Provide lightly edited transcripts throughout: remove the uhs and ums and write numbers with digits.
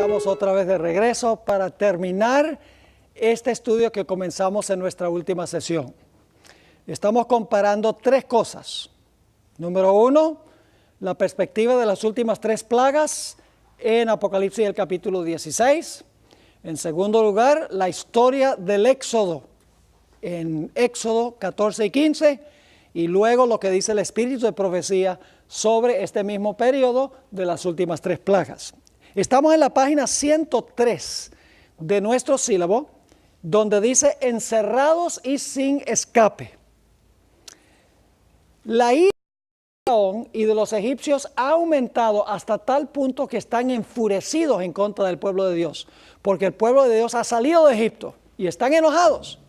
Estamos otra vez de regreso para terminar este estudio que comenzamos en nuestra última sesión. Estamos comparando tres cosas. Número uno, la perspectiva de las últimas tres plagas en Apocalipsis el capítulo 16. En segundo lugar, la historia del Éxodo en Éxodo 14 y 15. Y luego lo que dice el Espíritu de Profecía sobre este mismo periodo de las últimas tres plagas. Estamos en la página 103 de nuestro sílabo, donde dice encerrados y sin escape. La ira de Faraón y de los egipcios ha aumentado hasta tal punto que están enfurecidos en contra del pueblo de Dios, porque el pueblo de Dios ha salido de Egipto y están enojados.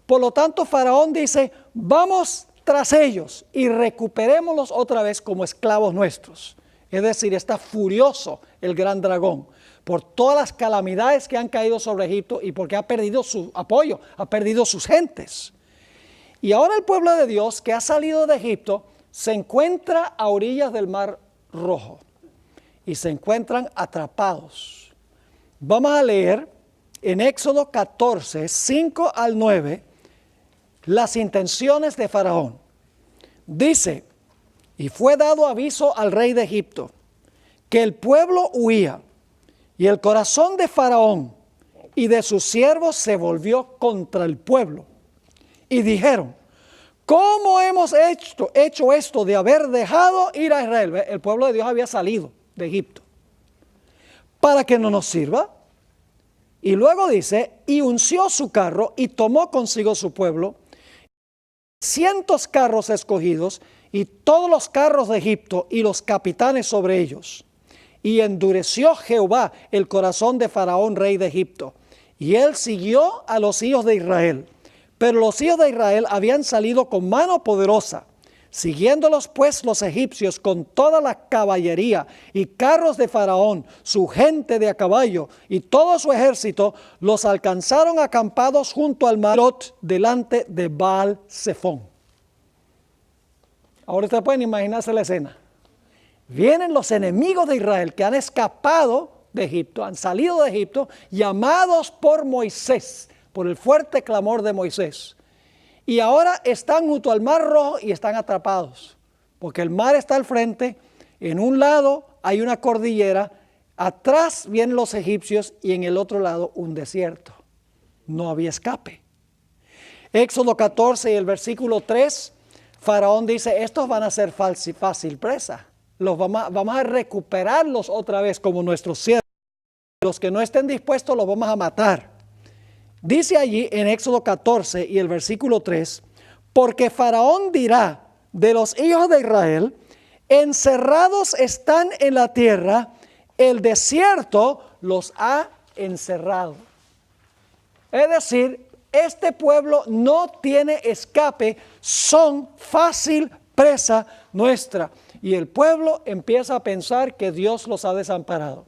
Por lo tanto, Faraón dice, vamos tras ellos y recuperémoslos otra vez como esclavos nuestros. Es decir, está furioso el gran dragón por todas las calamidades que han caído sobre Egipto y porque ha perdido su apoyo, ha perdido sus gentes. Y ahora el pueblo de Dios que ha salido de Egipto se encuentra a orillas del Mar Rojo y se encuentran atrapados. Vamos a leer en Éxodo 14, 5 al 9, las intenciones de Faraón. Dice, y fue dado aviso al rey de Egipto, que el pueblo huía, y el corazón de Faraón y de sus siervos se volvió contra el pueblo. Y dijeron, ¿cómo hemos hecho esto de haber dejado ir a Israel? El pueblo de Dios había salido de Egipto. ¿Para que no nos sirva? Y luego dice, y unció su carro y tomó consigo su pueblo, 100 carros escogidos y todos los carros de Egipto y los capitanes sobre ellos. Y endureció Jehová el corazón de Faraón, rey de Egipto, y él siguió a los hijos de Israel. Pero los hijos de Israel habían salido con mano poderosa. Siguiéndolos pues los egipcios con toda la caballería y carros de Faraón, su gente de a caballo y todo su ejército, los alcanzaron acampados junto al mar delante de Baal-Zephón. Ahora ustedes pueden imaginarse la escena. Vienen los enemigos de Israel que han escapado de Egipto, han salido de Egipto, llamados por Moisés, por el fuerte clamor de Moisés. Y ahora están junto al Mar Rojo y están atrapados, porque el mar está al frente, en un lado hay una cordillera, atrás vienen los egipcios y en el otro lado un desierto. No había escape. Éxodo 14 y el versículo 3, Faraón dice, estos van a ser fácil presa. Vamos a recuperarlos otra vez como nuestros siervos. Los que no estén dispuestos los vamos a matar. Dice allí en Éxodo 14 y el versículo 3, porque Faraón dirá de los hijos de Israel, encerrados están en la tierra, el desierto los ha encerrado. Es decir, este pueblo no tiene escape, son fácil presa nuestra. Y el pueblo empieza a pensar que Dios los ha desamparado.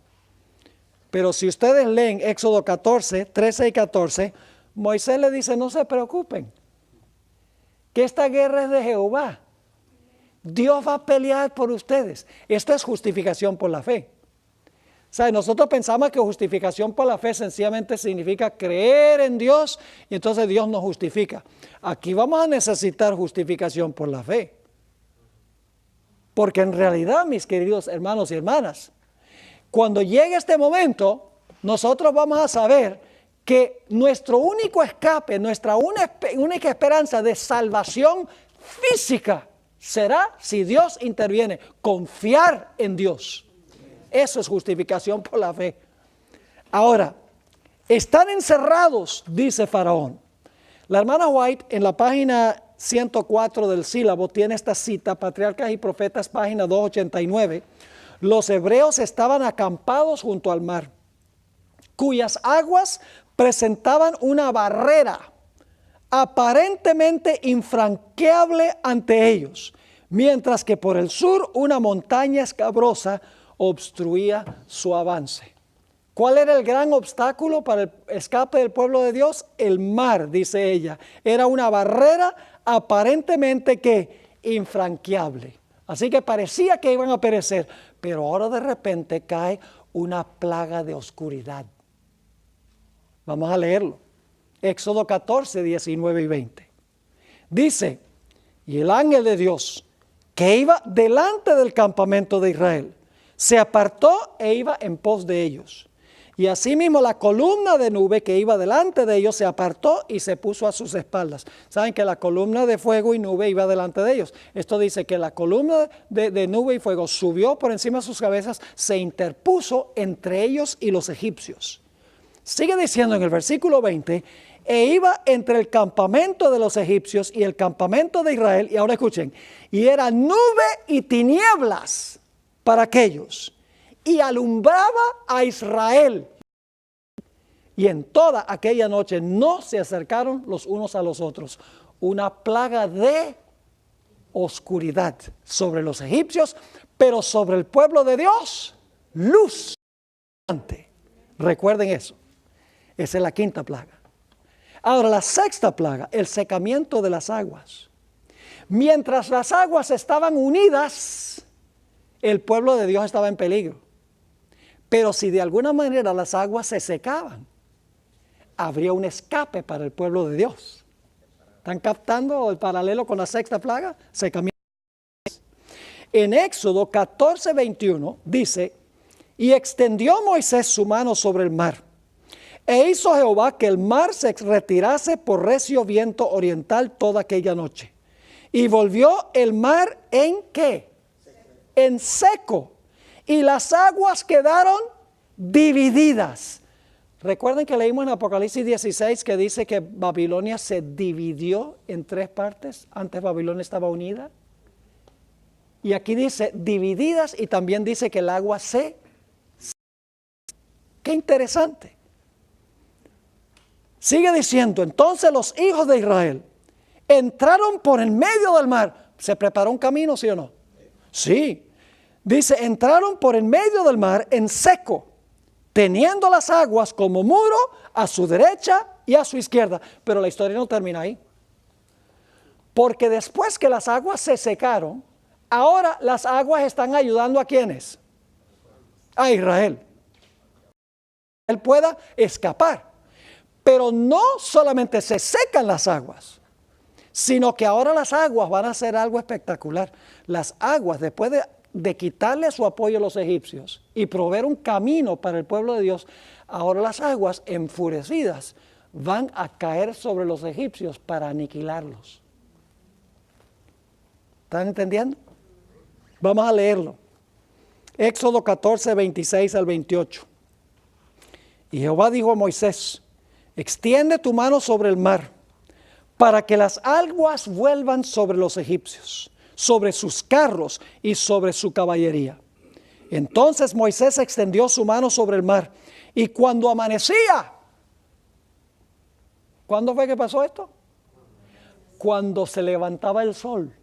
Pero si ustedes leen Éxodo 14, 13 y 14, Moisés le dice, no se preocupen, que esta guerra es de Jehová. Dios va a pelear por ustedes. Esto es justificación por la fe. ¿Sabe? Nosotros pensamos que justificación por la fe sencillamente significa creer en Dios y entonces Dios nos justifica. Aquí vamos a necesitar justificación por la fe. Porque en realidad, mis queridos hermanos y hermanas, cuando llegue este momento, nosotros vamos a saber que nuestro único escape, nuestra única esperanza de salvación física será si Dios interviene, confiar en Dios. Eso es justificación por la fe. Ahora, están encerrados, dice Faraón. La hermana White en la página 104 del sílabo tiene esta cita, Patriarcas y Profetas, página 289. Los hebreos estaban acampados junto al mar, cuyas aguas presentaban una barrera aparentemente infranqueable ante ellos, mientras que por el sur una montaña escabrosa obstruía su avance. ¿Cuál era el gran obstáculo para el escape del pueblo de Dios? El mar, dice ella. Era una barrera aparentemente que infranqueable. Así que parecía que iban a perecer, pero ahora de repente cae una plaga de oscuridad. Vamos a leerlo. Éxodo 14, 19 y 20. Dice, y el ángel de Dios que iba delante del campamento de Israel se apartó e iba en pos de ellos. Y asimismo la columna de nube que iba delante de ellos se apartó y se puso a sus espaldas. Saben que la columna de fuego y nube iba delante de ellos. Esto dice que la columna de nube y fuego subió por encima de sus cabezas, se interpuso entre ellos y los egipcios. Sigue diciendo en el versículo 20, e iba entre el campamento de los egipcios y el campamento de Israel, y ahora escuchen, y era nube y tinieblas para aquellos, y alumbraba a Israel. Y en toda aquella noche no se acercaron los unos a los otros. Una plaga de oscuridad sobre los egipcios, pero sobre el pueblo de Dios, luz. Recuerden eso. Esa es la quinta plaga. Ahora, la sexta plaga, el secamiento de las aguas. Mientras las aguas estaban unidas, el pueblo de Dios estaba en peligro. Pero si de alguna manera las aguas se secaban, habría un escape para el pueblo de Dios. ¿Están captando el paralelo con la sexta plaga? Secamiento. En Éxodo 14, 21 dice, y extendió Moisés su mano sobre el mar, e hizo Jehová que el mar se retirase por recio viento oriental toda aquella noche. Y volvió el mar en ¿qué? En seco. Y las aguas quedaron divididas. Recuerden que leímos en Apocalipsis 16 que dice que Babilonia se dividió en tres partes. Antes Babilonia estaba unida. Y aquí dice divididas y también dice que el agua se... Qué interesante. Sigue diciendo, entonces los hijos de Israel entraron por el medio del mar. ¿Se preparó un camino, sí o no? Sí. Dice, entraron por el medio del mar en seco, teniendo las aguas como muro a su derecha y a su izquierda. Pero la historia no termina ahí. Porque después que las aguas se secaron, ahora las aguas están ayudando ¿a quiénes? A Israel. Él pueda escapar. Pero no solamente se secan las aguas, sino que ahora las aguas van a hacer algo espectacular. Las aguas, después de quitarle su apoyo a los egipcios y proveer un camino para el pueblo de Dios, ahora las aguas enfurecidas van a caer sobre los egipcios para aniquilarlos. ¿Están entendiendo? Vamos a leerlo. Éxodo 14, 26 al 28. Y Jehová dijo a Moisés, extiende tu mano sobre el mar, para que las aguas vuelvan sobre los egipcios, sobre sus carros y sobre su caballería. Entonces Moisés extendió su mano sobre el mar, y cuando amanecía, ¿cuándo fue que pasó esto? Cuando se levantaba el sol.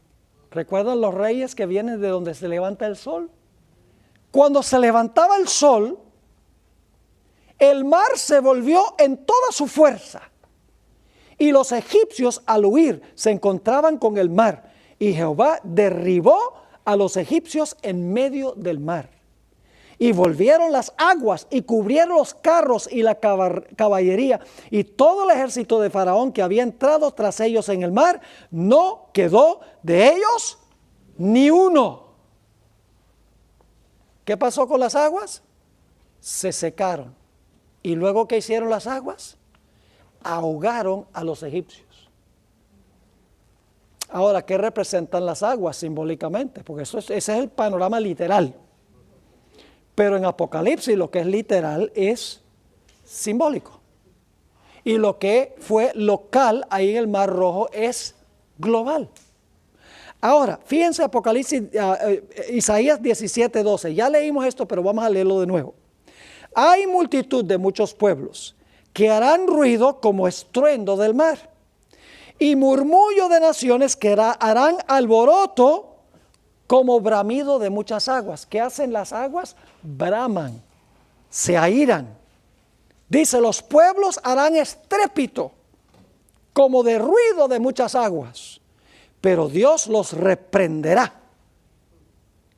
¿Recuerdan los reyes que vienen de donde se levanta el sol? Cuando se levantaba el sol, el mar se volvió en toda su fuerza. Y los egipcios al huir se encontraban con el mar. Y Jehová derribó a los egipcios en medio del mar. Y volvieron las aguas y cubrieron los carros y la caballería. Y todo el ejército de Faraón que había entrado tras ellos en el mar, no quedó de ellos ni uno. ¿Qué pasó con las aguas? Se secaron. ¿Y luego qué hicieron las aguas? Ahogaron a los egipcios. Ahora, ¿qué representan las aguas simbólicamente? Porque ese es el panorama literal. Pero en Apocalipsis lo que es literal es simbólico. Y lo que fue local ahí en el Mar Rojo es global. Ahora, fíjense Apocalipsis, Isaías 17, 12. Ya leímos esto, pero vamos a leerlo de nuevo. Hay multitud de muchos pueblos que harán ruido como estruendo del mar, y murmullo de naciones que harán alboroto como bramido de muchas aguas. ¿Qué hacen las aguas? Braman, se airan. Dice, los pueblos harán estrépito como de ruido de muchas aguas, pero Dios los reprenderá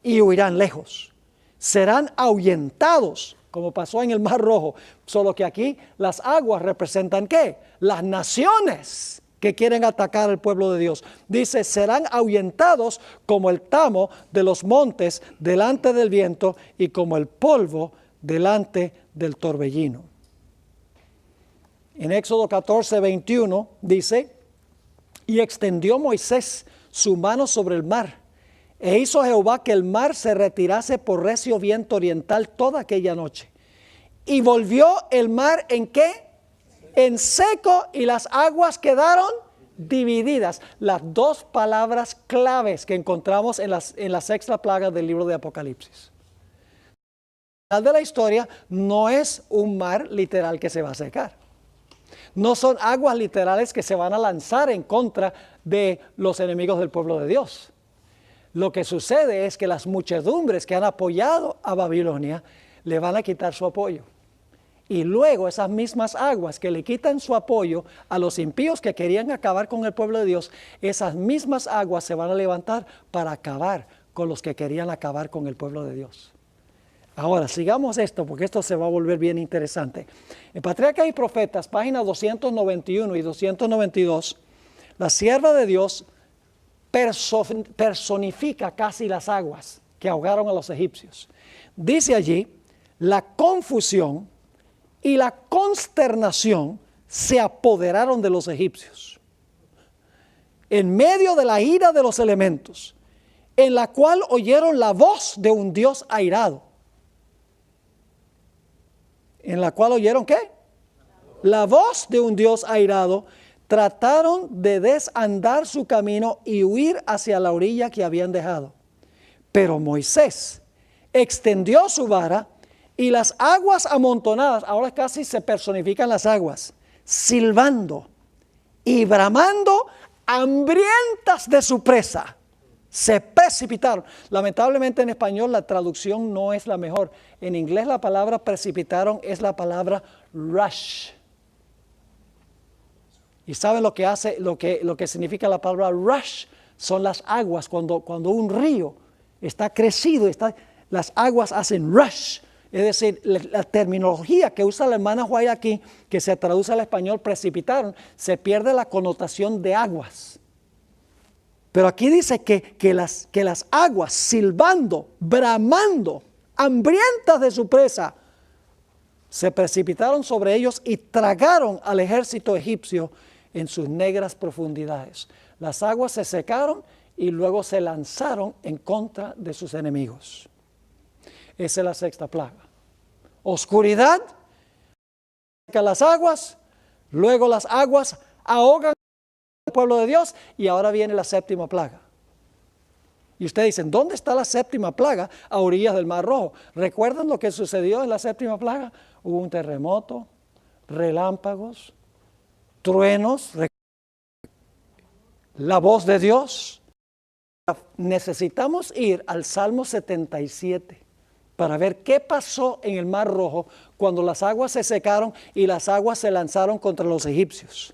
y huirán lejos. serán ahuyentados, como pasó en el Mar Rojo. Solo que aquí las aguas representan ¿qué? Las naciones que quieren atacar al pueblo de Dios. Dice, serán ahuyentados como el tamo de los montes delante del viento y como el polvo delante del torbellino. En Éxodo 14, 21 dice, y extendió Moisés su mano sobre el mar, e hizo Jehová que el mar se retirase por recio viento oriental toda aquella noche. Y volvió el mar ¿en qué? En seco, y las aguas quedaron divididas. Las dos palabras claves que encontramos en la sexta plaga del libro de Apocalipsis. Al final de la historia no es un mar literal que se va a secar. No son aguas literales que se van a lanzar en contra de los enemigos del pueblo de Dios. Lo que sucede es que las muchedumbres que han apoyado a Babilonia le van a quitar su apoyo. Y luego esas mismas aguas que le quitan su apoyo a los impíos que querían acabar con el pueblo de Dios, esas mismas aguas se van a levantar para acabar con los que querían acabar con el pueblo de Dios. Ahora, sigamos esto, porque esto se va a volver bien interesante. En Patriarcas y Profetas, páginas 291 y 292, la sierva de Dios personifica casi las aguas que ahogaron a los egipcios. Dice allí, la confusión y la consternación se apoderaron de los egipcios. En medio de la ira de los elementos, en la cual oyeron la voz de un Dios airado. ¿En la cual oyeron qué? La voz de un Dios airado. Trataron de desandar su camino y huir hacia la orilla que habían dejado. Pero Moisés extendió su vara y las aguas amontonadas, ahora casi se personifican las aguas, silbando y bramando, hambrientas de su presa, se precipitaron. Lamentablemente en español la traducción no es la mejor. En inglés la palabra precipitaron es la palabra rush. ¿Y saben lo que hace, lo que significa la palabra rush? Son las aguas, cuando un río está crecido, las aguas hacen rush. Es decir, la terminología que usa la hermana White aquí, que se traduce al español precipitaron, se pierde la connotación de aguas. Pero aquí dice que las aguas silbando, bramando, hambrientas de su presa, se precipitaron sobre ellos y tragaron al ejército egipcio en sus negras profundidades. Las aguas se secaron y luego se lanzaron en contra de sus enemigos. Esa es la sexta plaga. Oscuridad, secan las aguas, luego las aguas ahogan al pueblo de Dios y ahora viene la séptima plaga. Y ustedes dicen, ¿dónde está la séptima plaga? A orillas del Mar Rojo. ¿Recuerdan lo que sucedió en la séptima plaga? Hubo un terremoto, relámpagos, truenos, la voz de Dios. Necesitamos ir al Salmo 77 para ver qué pasó en el Mar Rojo cuando las aguas se secaron y las aguas se lanzaron contra los egipcios.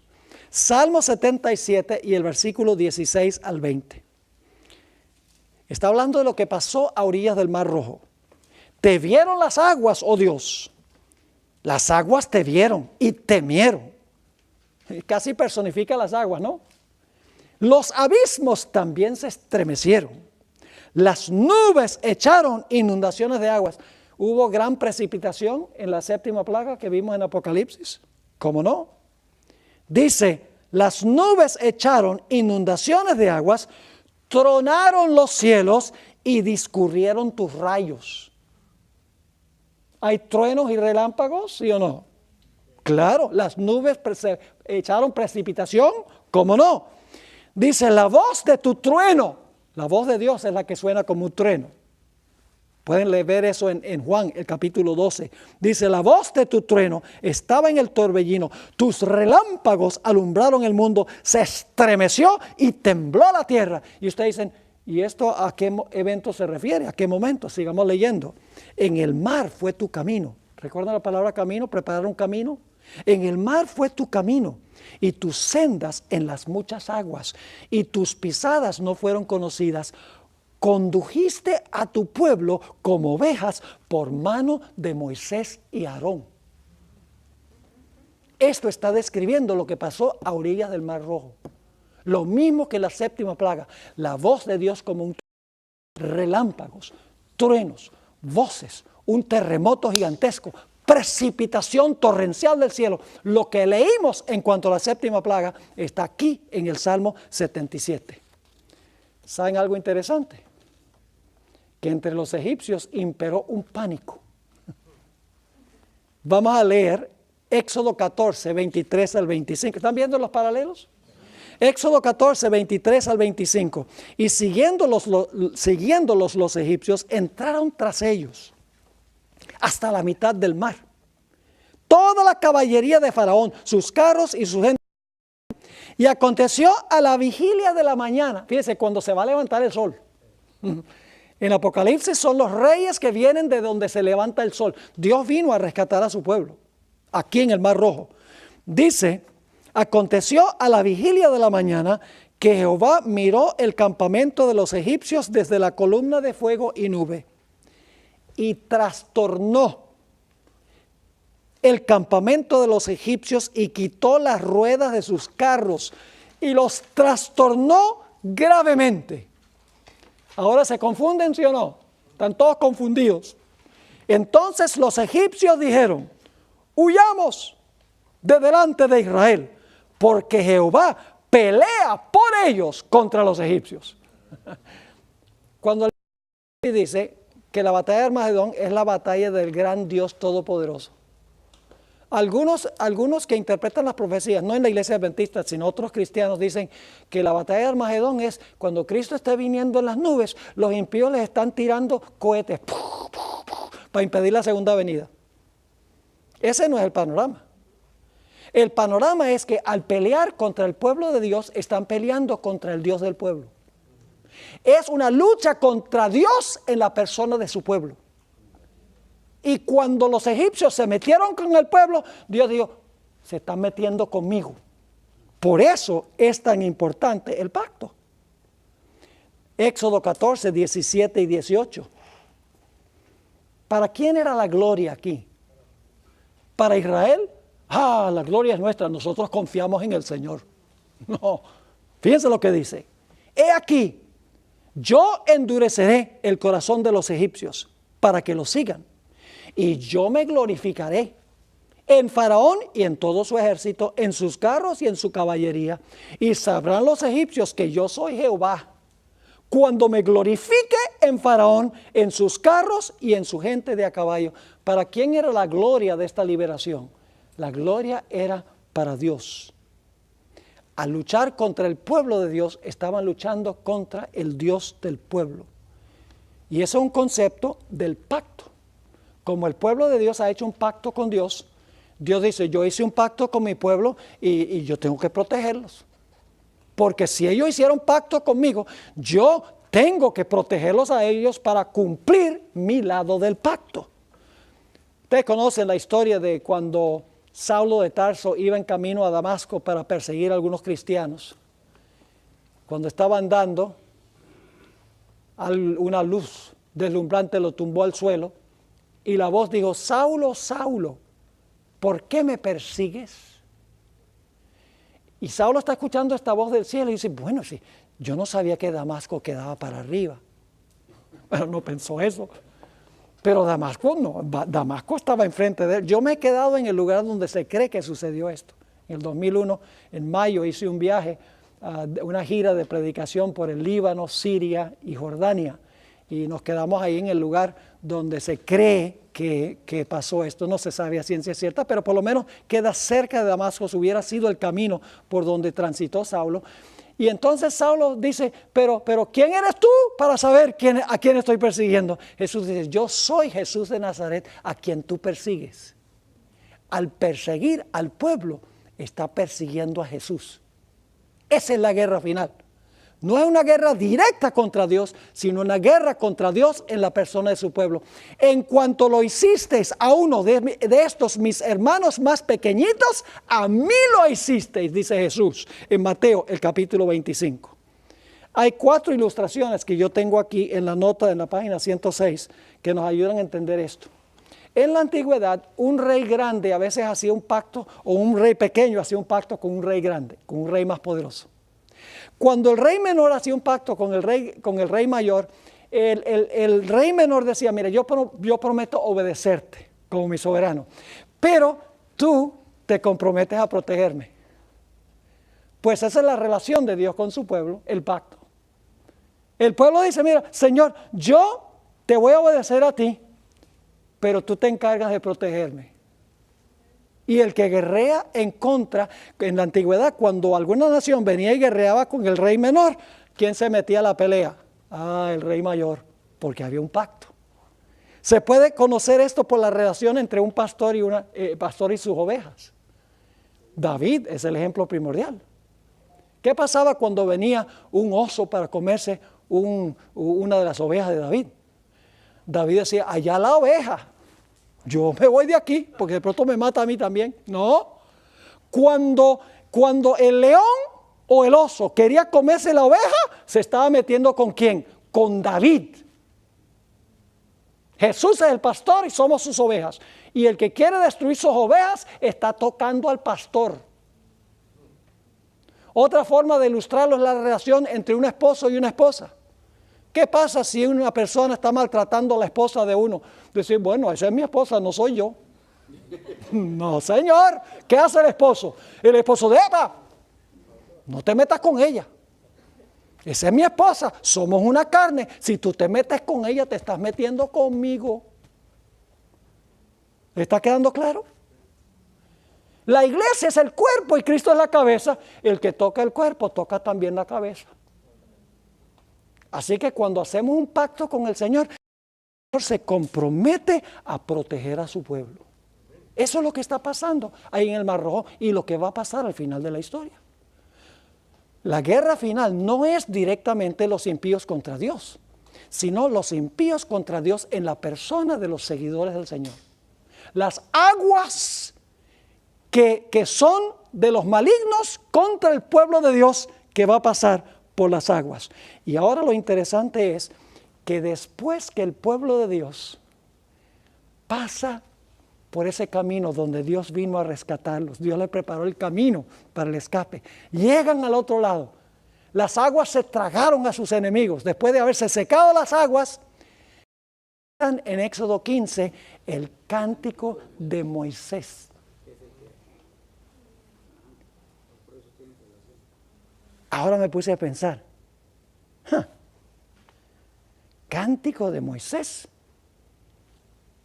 Salmo 77 y el versículo 16 al 20. Está hablando de lo que pasó a orillas del Mar Rojo. Te vieron las aguas, oh Dios. Las aguas te vieron y temieron. Casi personifica las aguas, ¿no? Los abismos también se estremecieron. Las nubes echaron inundaciones de aguas. ¿Hubo gran precipitación en la séptima plaga que vimos en Apocalipsis? ¿Cómo no? Dice, las nubes echaron inundaciones de aguas, tronaron los cielos y discurrieron tus rayos. ¿Hay truenos y relámpagos, sí o no? Claro, las nubes echaron precipitación, ¿cómo no? Dice, la voz de tu trueno, la voz de Dios es la que suena como un trueno. Pueden ver eso en Juan, el capítulo 12. Dice, la voz de tu trueno estaba en el torbellino, tus relámpagos alumbraron el mundo, se estremeció y tembló la tierra. Y ustedes dicen, ¿y esto a qué evento se refiere? ¿A qué momento? Sigamos leyendo. En el mar fue tu camino. ¿Recuerdan la palabra camino? Preparar un camino. En el mar fue tu camino y tus sendas en las muchas aguas y tus pisadas no fueron conocidas. condujiste a tu pueblo como ovejas por mano de Moisés y Aarón. Esto está describiendo lo que pasó a orillas del Mar Rojo. Lo mismo que la séptima plaga, la voz de Dios como un relámpagos, truenos, voces, un terremoto gigantesco, precipitación torrencial del cielo. Lo que leímos en cuanto a la séptima plaga está aquí en el Salmo 77. ¿Saben algo interesante? Que entre los egipcios imperó un pánico. Vamos a leer Éxodo 14, 23 al 25. ¿Están viendo los paralelos? Éxodo 14, 23 al 25. Y siguiéndolos los egipcios, entraron tras ellos hasta la mitad del mar. Toda la caballería de Faraón, sus carros y su gente. Y aconteció a la vigilia de la mañana. Fíjense, cuando se va a levantar el sol. En Apocalipsis son los reyes que vienen de donde se levanta el sol. Dios vino a rescatar a su pueblo, aquí en el Mar Rojo. Dice, aconteció a la vigilia de la mañana que Jehová miró el campamento de los egipcios desde la columna de fuego y nube y trastornó el campamento de los egipcios y quitó las ruedas de sus carros y los trastornó gravemente. Ahora se confunden, ¿sí o no? Están todos confundidos. Entonces los egipcios dijeron, huyamos de delante de Israel, porque Jehová pelea por ellos contra los egipcios. Cuando dice que la batalla de Armagedón es la batalla del gran Dios Todopoderoso. Algunos que interpretan las profecías, no en la iglesia adventista, sino otros cristianos, dicen que la batalla de Armagedón es cuando Cristo esté viniendo en las nubes, los impíos les están tirando cohetes para impedir la segunda venida. Ese no es el panorama. El panorama es que al pelear contra el pueblo de Dios, están peleando contra el Dios del pueblo. Es una lucha contra Dios en la persona de su pueblo. Y cuando los egipcios se metieron con el pueblo, Dios dijo, se están metiendo conmigo. Por eso es tan importante el pacto. Éxodo 14, 17 y 18. ¿Para quién era la gloria aquí? ¿Para Israel? La gloria es nuestra, nosotros confiamos en el Señor. No, fíjense lo que dice. He aquí, yo endureceré el corazón de los egipcios para que los sigan. Y yo me glorificaré en Faraón y en todo su ejército, en sus carros y en su caballería. Y sabrán los egipcios que yo soy Jehová, cuando me glorifique en Faraón, en sus carros y en su gente de a caballo. ¿Para quién era la gloria de esta liberación? La gloria era para Dios. Al luchar contra el pueblo de Dios, estaban luchando contra el Dios del pueblo. Y ese es un concepto del pacto. Como el pueblo de Dios ha hecho un pacto con Dios, Dios dice, yo hice un pacto con mi pueblo y yo tengo que protegerlos. Porque si ellos hicieron pacto conmigo, yo tengo que protegerlos a ellos para cumplir mi lado del pacto. Ustedes conocen la historia de cuando Saulo de Tarso iba en camino a Damasco para perseguir a algunos cristianos. Cuando estaba andando, una luz deslumbrante lo tumbó al suelo. Y la voz dijo, Saulo, Saulo, ¿por qué me persigues? Y Saulo está escuchando esta voz del cielo y dice, bueno, sí, yo no sabía que Damasco quedaba para arriba. Bueno, no pensó eso. Pero Damasco no, Damasco estaba enfrente de él. Yo me he quedado en el lugar donde se cree que sucedió esto. En el 2001, en mayo, hice un viaje, una gira de predicación por el Líbano, Siria y Jordania. Y nos quedamos ahí en el lugar donde se cree que pasó esto. No se sabe a ciencia cierta, pero por lo menos queda cerca de Damasco. Hubiera sido el camino por donde transitó Saulo. Y entonces Saulo dice, pero ¿quién eres tú para saber a quién estoy persiguiendo? Jesús dice, yo soy Jesús de Nazaret a quien tú persigues. Al perseguir al pueblo, está persiguiendo a Jesús. Esa es la guerra final. No es una guerra directa contra Dios, sino una guerra contra Dios en la persona de su pueblo. En cuanto lo hicisteis a uno de estos mis hermanos más pequeñitos, a mí lo hicisteis, dice Jesús en Mateo el capítulo 25. Hay 4 ilustraciones que yo tengo aquí en la nota en la página 106 que nos ayudan a entender esto. En la antigüedad, un rey grande a veces hacía un pacto, o un rey pequeño hacía un pacto con un rey grande, con un rey más poderoso. Cuando el rey menor hacía un pacto con el rey mayor, el rey menor decía, mira, yo prometo obedecerte como mi soberano, pero tú te comprometes a protegerme. Pues esa es la relación de Dios con su pueblo, el pacto. El pueblo dice, mira, Señor, yo te voy a obedecer a ti, pero tú te encargas de protegerme. Y el que guerrea en contra, en la antigüedad, cuando alguna nación venía y guerreaba con el rey menor, ¿quién se metía a la pelea? El rey mayor, porque había un pacto. Se puede conocer esto por la relación entre un pastor y sus ovejas. David es el ejemplo primordial. ¿Qué pasaba cuando venía un oso para comerse una de las ovejas de David? David decía, allá la oveja, yo me voy de aquí, porque de pronto me mata a mí también. No, cuando el león o el oso quería comerse la oveja, se estaba metiendo ¿con quién? Con David. Jesús es el pastor y somos sus ovejas. Y el que quiere destruir sus ovejas está tocando al pastor. Otra forma de ilustrarlo es la relación entre un esposo y una esposa. ¿Qué pasa si una persona está maltratando a la esposa de uno? Decir, bueno, esa es mi esposa, no soy yo. No, señor. ¿Qué hace el esposo? El esposo de Eva. No te metas con ella. Esa es mi esposa, somos una carne. Si tú te metes con ella, te estás metiendo conmigo. ¿Le está quedando claro? La iglesia es el cuerpo y Cristo es la cabeza. El que toca el cuerpo, toca también la cabeza. Así que cuando hacemos un pacto con el Señor se compromete a proteger a su pueblo. Eso es lo que está pasando ahí en el Mar Rojo y lo que va a pasar al final de la historia. La guerra final no es directamente los impíos contra Dios, sino los impíos contra Dios en la persona de los seguidores del Señor. Las aguas que son de los malignos contra el pueblo de Dios que va a pasar por las aguas. Y ahora lo interesante es que después que el pueblo de Dios pasa por ese camino donde Dios vino a rescatarlos, Dios le preparó el camino para el escape, llegan al otro lado, las aguas se tragaron a sus enemigos, después de haberse secado las aguas, en Éxodo 15, el cántico de Moisés. Ahora me puse a pensar, cántico de Moisés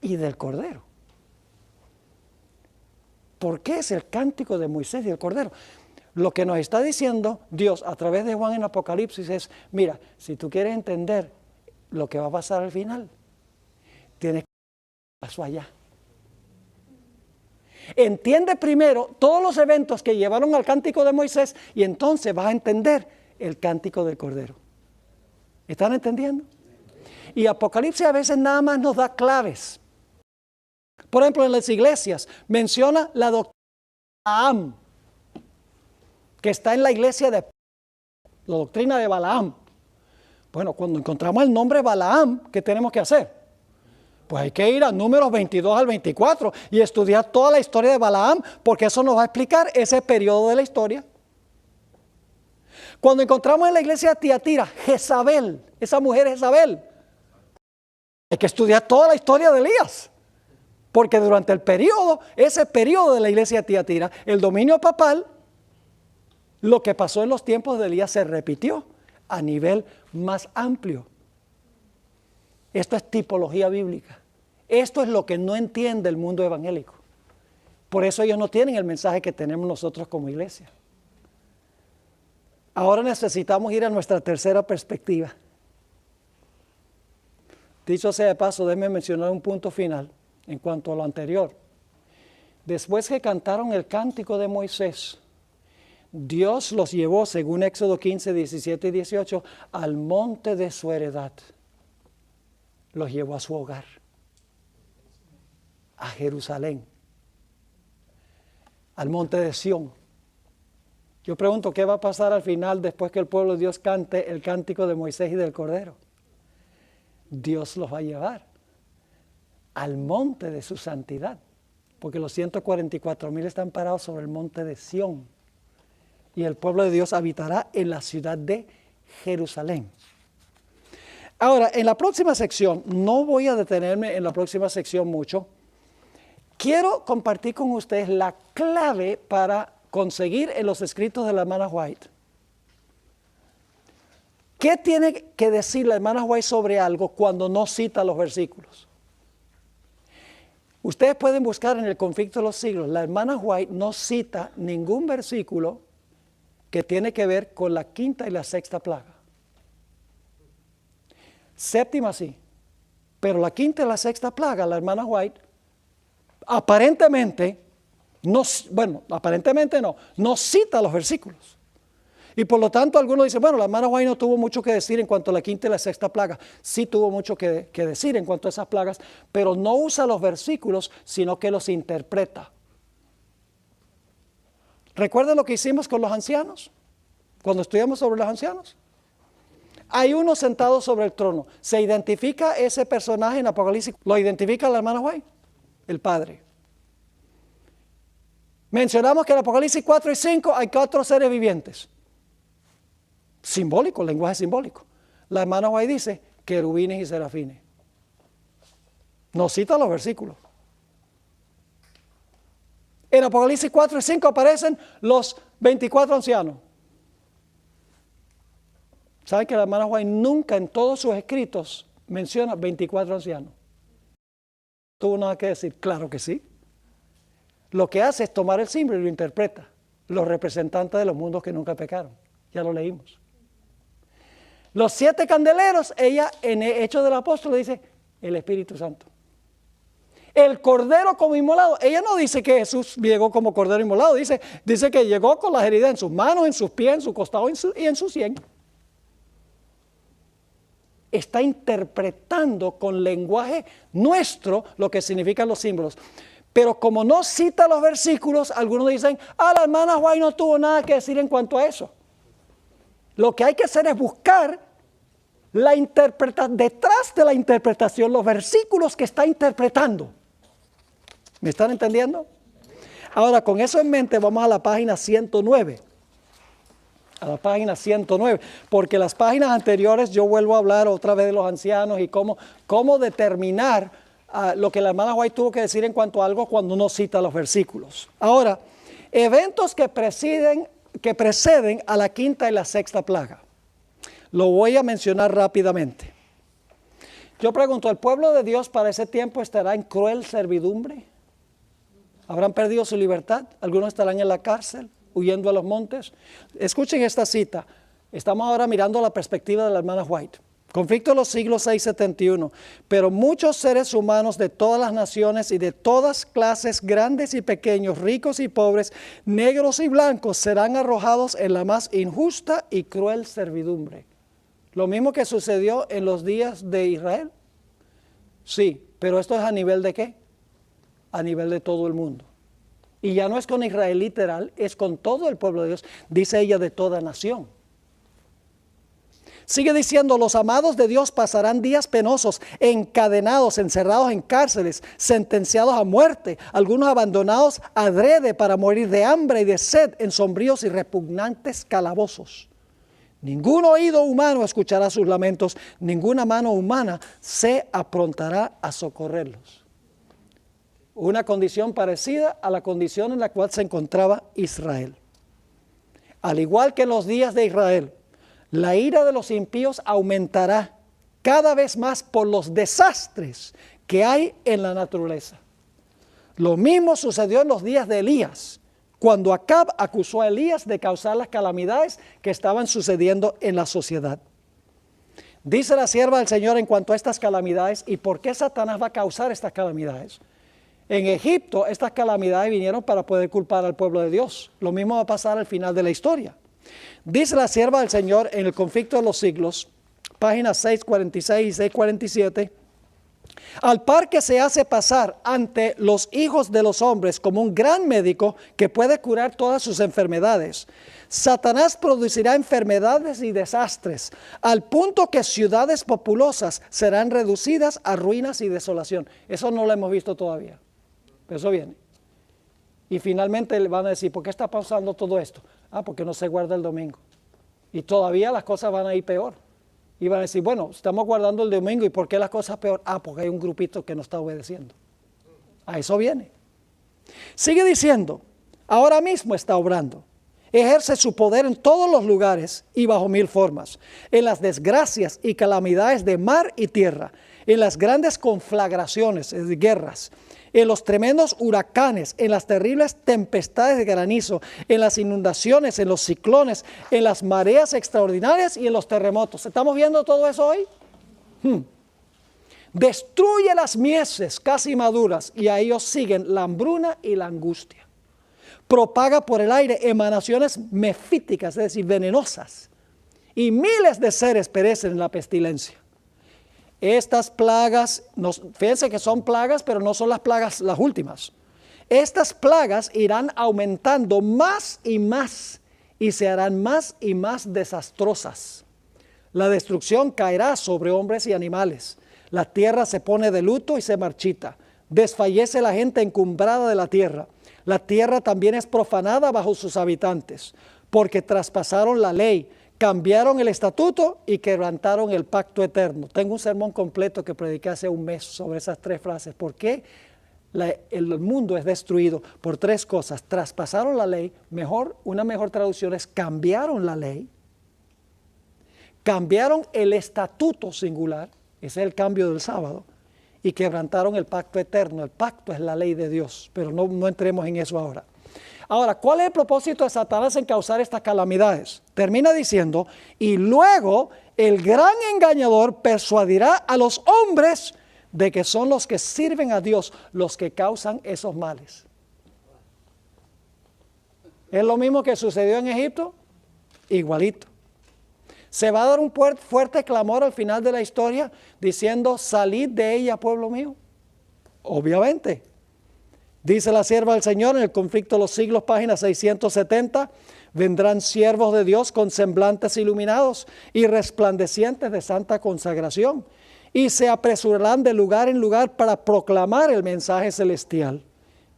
y del Cordero. ¿Por qué es el cántico de Moisés y del Cordero? Lo que nos está diciendo Dios a través de Juan en Apocalipsis es, mira, si tú quieres entender lo que va a pasar al final, tienes que ver lo que pasó allá. Entiende primero todos los eventos que llevaron al cántico de Moisés y entonces vas a entender el cántico del Cordero. ¿Están entendiendo? Y Apocalipsis a veces nada más nos da claves. Por ejemplo, en las iglesias menciona la doctrina de Balaam, que está en la iglesia de la doctrina de Balaam. Bueno, cuando encontramos el nombre Balaam, ¿qué tenemos que hacer? Pues hay que ir a Números 22 al 24 y estudiar toda la historia de Balaam, porque eso nos va a explicar ese periodo de la historia. Cuando encontramos en la iglesia de Tiatira, Jezabel, esa mujer Jezabel, hay que estudiar toda la historia de Elías. Porque durante ese periodo de la iglesia de Tiatira, el dominio papal, lo que pasó en los tiempos de Elías se repitió a nivel más amplio. Esto es tipología bíblica. Esto es lo que no entiende el mundo evangélico. Por eso ellos no tienen el mensaje que tenemos nosotros como iglesia. Ahora necesitamos ir a nuestra tercera perspectiva. Dicho sea de paso, déjenme mencionar un punto final en cuanto a lo anterior. Después que cantaron el cántico de Moisés, Dios los llevó, según Éxodo 15, 17 y 18, al monte de su heredad. Los llevó a su hogar, a Jerusalén, al monte de Sión. Yo pregunto, ¿qué va a pasar al final después que el pueblo de Dios cante el cántico de Moisés y del Cordero? Dios los va a llevar al monte de su santidad, porque los 144,000 están parados sobre el monte de Sión, y el pueblo de Dios habitará en la ciudad de Jerusalén. Ahora, en la próxima sección, no voy a detenerme en la próxima sección mucho. Quiero compartir con ustedes la clave para conseguir en los escritos de la hermana White. ¿Qué tiene que decir la hermana White sobre algo cuando no cita los versículos? Ustedes pueden buscar en el Conflicto de los Siglos. La hermana White no cita ningún versículo que tiene que ver con la quinta y la sexta plaga. Séptima sí, pero la quinta y la sexta plaga, la hermana White, aparentemente no cita los versículos. Y por lo tanto algunos dicen, bueno, la hermana White no tuvo mucho que decir en cuanto a la quinta y la sexta plaga. Sí tuvo mucho que decir en cuanto a esas plagas, pero no usa los versículos, sino que los interpreta. ¿Recuerdan lo que hicimos con los ancianos? Cuando estudiamos sobre los ancianos. Hay uno sentado sobre el trono. ¿Se identifica ese personaje en Apocalipsis? ¿Lo identifica la hermana White? El Padre. Mencionamos que en Apocalipsis 4 y 5 hay 4 seres vivientes. Simbólico, lenguaje simbólico. La hermana White dice querubines y serafines. No cita los versículos. En Apocalipsis 4 y 5 aparecen los 24 ancianos. ¿Saben que la hermana White nunca en todos sus escritos menciona 24 ancianos? ¿Tuvo nada que decir? Claro que sí. Lo que hace es tomar el símbolo y lo interpreta. Los representantes de los mundos que nunca pecaron. Ya lo leímos. Los 7 candeleros, ella en Hechos del Apóstol le dice el Espíritu Santo. El Cordero como inmolado, ella no dice que Jesús llegó como Cordero inmolado, dice que llegó con las heridas en sus manos, en sus pies, en su costado y en su sien. Está interpretando con lenguaje nuestro lo que significan los símbolos. Pero como no cita los versículos, algunos dicen, la hermana White no tuvo nada que decir en cuanto a eso. Lo que hay que hacer es buscar detrás de la interpretación, los versículos que está interpretando. ¿Me están entendiendo? Ahora, con eso en mente, vamos a la página 109. A la página 109, porque las páginas anteriores yo vuelvo a hablar otra vez de los ancianos y cómo determinar lo que la hermana White tuvo que decir en cuanto a algo cuando no cita los versículos. Ahora, eventos que preceden a la quinta y la sexta plaga. Lo voy a mencionar rápidamente. Yo pregunto, ¿el pueblo de Dios para ese tiempo estará en cruel servidumbre? ¿Habrán perdido su libertad? ¿Algunos estarán en la cárcel, huyendo a los montes? Escuchen esta cita. Estamos ahora mirando la perspectiva de la hermana White. Conflicto de los siglos 6-71. Pero muchos seres humanos de todas las naciones y de todas clases, grandes y pequeños, ricos y pobres, negros y blancos, serán arrojados en la más injusta y cruel servidumbre. Lo mismo que sucedió en los días de Israel. Sí, pero esto es a nivel de ¿qué? A nivel de todo el mundo. Y ya no es con Israel literal, es con todo el pueblo de Dios, dice ella, de toda nación. Sigue diciendo, los amados de Dios pasarán días penosos, encadenados, encerrados en cárceles, sentenciados a muerte, algunos abandonados adrede para morir de hambre y de sed en sombríos y repugnantes calabozos. Ningún oído humano escuchará sus lamentos, ninguna mano humana se aprontará a socorrerlos. Una condición parecida a la condición en la cual se encontraba Israel. Al igual que en los días de Israel, la ira de los impíos aumentará cada vez más por los desastres que hay en la naturaleza. Lo mismo sucedió en los días de Elías, cuando Acab acusó a Elías de causar las calamidades que estaban sucediendo en la sociedad. Dice la sierva del Señor en cuanto a estas calamidades, ¿y por qué Satanás va a causar estas calamidades? En Egipto estas calamidades vinieron para poder culpar al pueblo de Dios. Lo mismo va a pasar al final de la historia. Dice la sierva del Señor en el Conflicto de los Siglos, páginas 646 y 647, Al par que se hace pasar ante los hijos de los hombres como un gran médico que puede curar todas sus enfermedades, Satanás producirá enfermedades y desastres, al punto que ciudades populosas serán reducidas a ruinas y desolación. Eso no lo hemos visto todavía, pero eso viene. Y finalmente le van a decir, ¿por qué está pasando todo esto? Porque no se guarda el domingo. Y todavía las cosas van a ir peor. Y van a decir, bueno, estamos guardando el domingo, ¿y por qué las cosas peor? Porque hay un grupito que no está obedeciendo. A eso viene. Sigue diciendo, ahora mismo está obrando. Ejerce su poder en todos los lugares y bajo mil formas, en las desgracias y calamidades de mar y tierra, en las grandes conflagraciones, guerras, en los tremendos huracanes, en las terribles tempestades de granizo, en las inundaciones, en los ciclones, en las mareas extraordinarias y en los terremotos. ¿Estamos viendo todo eso hoy? Destruye las mieses casi maduras y a ellos siguen la hambruna y la angustia. Propaga por el aire emanaciones mefíticas, es decir, venenosas, y miles de seres perecen en la pestilencia. Estas plagas, fíjense que son plagas, pero no son las plagas las últimas. Estas plagas irán aumentando más y se harán más y más desastrosas. La destrucción caerá sobre hombres y animales. La tierra se pone de luto y se marchita. Desfallece la gente encumbrada de la tierra. La tierra también es profanada bajo sus habitantes, porque traspasaron la ley, cambiaron el estatuto y quebrantaron el pacto eterno. Tengo un sermón completo que prediqué hace un mes sobre esas tres frases. ¿Por qué el mundo es destruido? Por tres cosas. Traspasaron la ley, una mejor traducción es cambiaron la ley, cambiaron el estatuto singular, ese es el cambio del sábado, y quebrantaron el pacto eterno. El pacto es la ley de Dios, pero no entremos en eso ahora. Ahora, ¿cuál es el propósito de Satanás en causar estas calamidades? Termina diciendo, y luego el gran engañador persuadirá a los hombres de que son los que sirven a Dios los que causan esos males. ¿Es lo mismo que sucedió en Egipto? Igualito. Se va a dar un fuerte clamor al final de la historia diciendo, salid de ella, pueblo mío. Obviamente. Dice la sierva del Señor en el Conflicto de los Siglos, página 670, vendrán siervos de Dios con semblantes iluminados y resplandecientes de santa consagración, y se apresurarán de lugar en lugar para proclamar el mensaje celestial.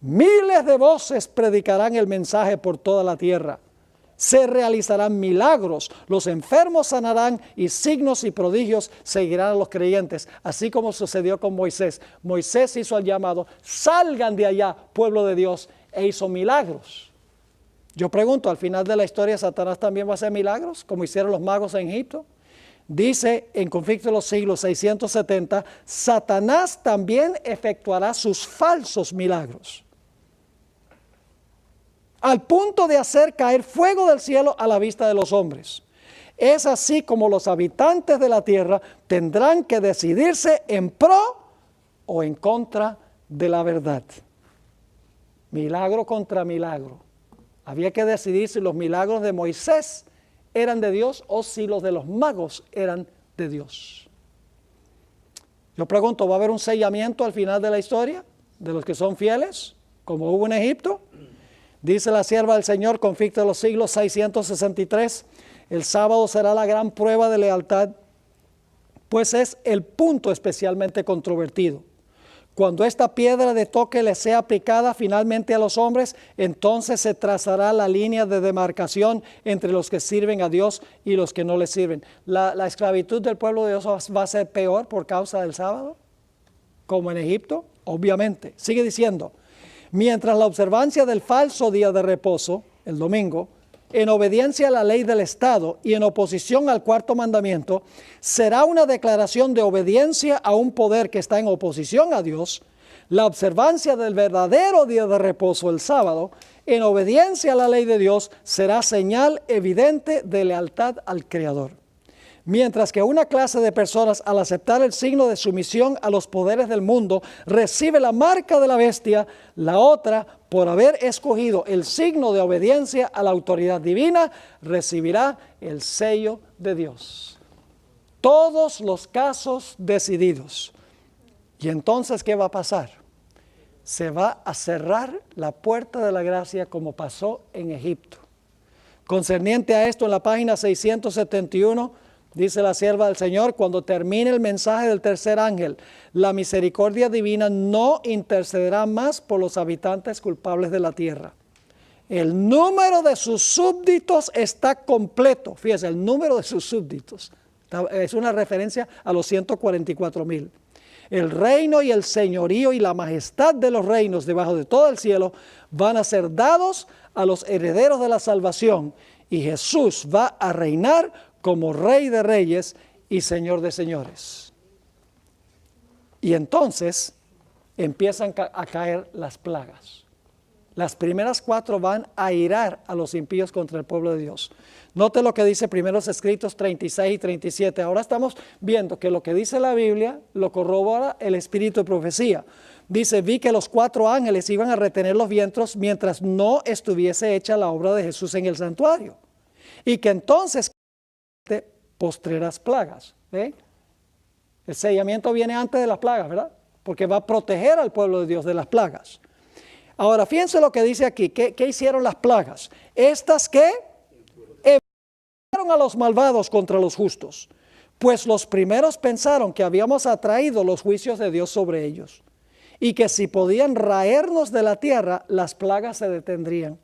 Miles de voces predicarán el mensaje por toda la tierra. Se realizarán milagros, los enfermos sanarán y signos y prodigios seguirán a los creyentes, así como sucedió con Moisés. Moisés hizo el llamado, salgan de allá, pueblo de Dios, e hizo milagros. Yo pregunto, al final de la historia, ¿Satanás también va a hacer milagros, como hicieron los magos en Egipto? Dice en Conflicto de los Siglos 670, Satanás también efectuará sus falsos milagros, al punto de hacer caer fuego del cielo a la vista de los hombres. Es así como los habitantes de la tierra tendrán que decidirse en pro o en contra de la verdad. Milagro contra milagro. Había que decidir si los milagros de Moisés eran de Dios o si los de los magos eran de Dios. Yo pregunto, ¿va a haber un sellamiento al final de la historia de los que son fieles, como hubo en Egipto? Dice la sierva del Señor, Conflicto de los Siglos 663, el sábado será la gran prueba de lealtad, pues es el punto especialmente controvertido. Cuando esta piedra de toque le sea aplicada finalmente a los hombres, entonces se trazará la línea de demarcación entre los que sirven a Dios y los que no le sirven. ¿La esclavitud del pueblo de Dios va a ser peor por causa del sábado? ¿Como en Egipto? Obviamente. Sigue diciendo, mientras la observancia del falso día de reposo, el domingo, en obediencia a la ley del Estado y en oposición al cuarto mandamiento, será una declaración de obediencia a un poder que está en oposición a Dios. La observancia del verdadero día de reposo, el sábado, en obediencia a la ley de Dios, será señal evidente de lealtad al Creador. Mientras que una clase de personas, al aceptar el signo de sumisión a los poderes del mundo, recibe la marca de la bestia, la otra, por haber escogido el signo de obediencia a la autoridad divina, recibirá el sello de Dios. Todos los casos decididos. Y entonces, ¿qué va a pasar? Se va a cerrar la puerta de la gracia como pasó en Egipto. Concerniente a esto, en la página 671, dice la sierva del Señor: cuando termine el mensaje del tercer ángel, la misericordia divina no intercederá más por los habitantes culpables de la tierra. El número de sus súbditos está completo. Fíjese, el número de sus súbditos. Es una referencia a los 144,000. El reino y el señorío y la majestad de los reinos debajo de todo el cielo van a ser dados a los herederos de la salvación. Y Jesús va a reinar como Rey de reyes y Señor de señores. Y entonces empiezan a caer las plagas. Las primeras 4 van a irar a los impíos contra el pueblo de Dios. Note lo que dice Primeros Escritos 36 y 37. Ahora estamos viendo que lo que dice la Biblia lo corrobora el espíritu de profecía. Dice: vi que los 4 ángeles iban a retener los vientos mientras no estuviese hecha la obra de Jesús en el santuario. Y que entonces postreras plagas. ¿Ve? El sellamiento viene antes de las plagas, ¿verdad? Porque va a proteger al pueblo de Dios de las plagas. Ahora, fíjense lo que dice aquí. ¿Qué hicieron las plagas? Estas que enviaron a los malvados contra los justos. Pues los primeros pensaron que habíamos atraído los juicios de Dios sobre ellos, y que si podían raernos de la tierra, las plagas se detendrían.